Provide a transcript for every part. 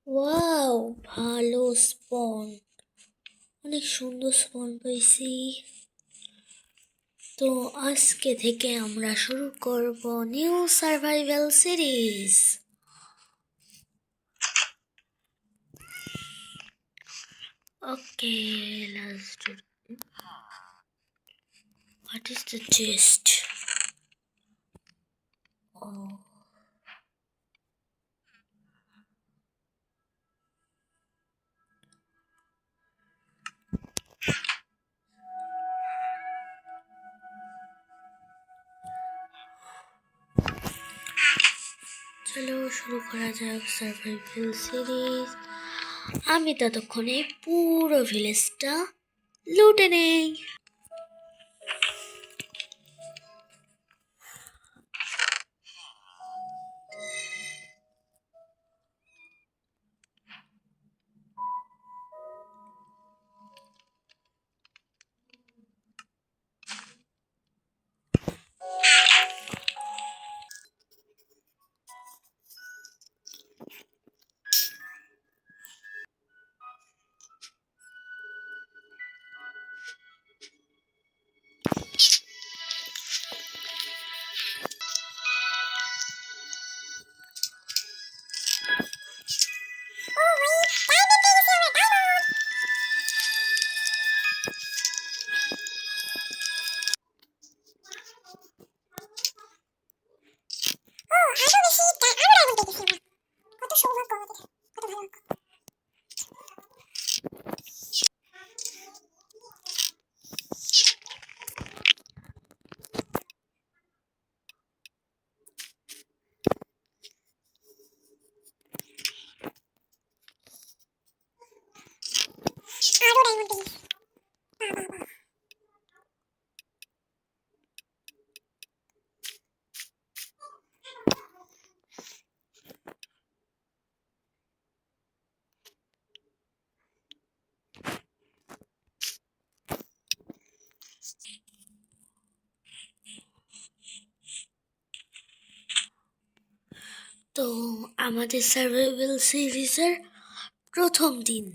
Wow, ভালো স্পন, অনেক সুন্দর স্পন পেয়েছি। তো আজকে থেকে আমরা শুরু করব new survival series. Okay, let's do it. What is the gist? Oh. চলো শুরু করা যাক সার্ভাইভাল সিরিজ। আমি ততক্ষণে পুরো ভিলেজটা লুটে নেই। তো আমাদের সার্ভাইভাল সিরিজের প্রথম দিন।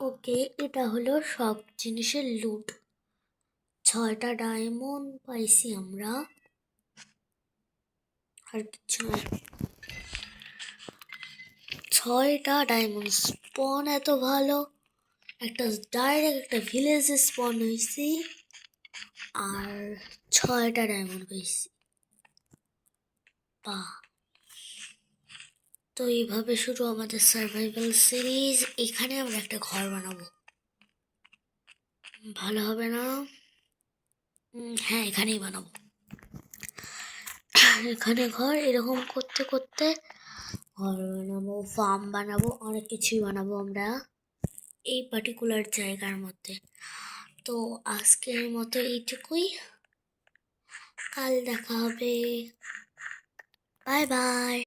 ওকে, এটা হলো সব জিনিসের লুট। 6টা ডায়মন্ড পাইছি আমরা, আর কিছু না। 6টা ডায়মন্ড স্পন, এত ভালো একটা ডাইরেক্ট একটা ভিলেজে স্পন হয়েছি, আর 6টা ডায়মন্ড পেয়েছি। তো এইভাবে শুরু আমাদের সার্ভাইভাল সিরিজ। এখানে আমরা একটা ঘর বানাবো, ভালো হবে না? হ্যাঁ, এখানেই বানাবো। এখানে ঘর এরকম করতে করতে ঘর বানাবো, ফার্ম বানাবো, অনেক কিছুই বানাবো আমরা এই পার্টিকুলার জায়গার মধ্যে। তো আজকের মতো এইটুকুই, কাল দেখা হবে। Bye bye.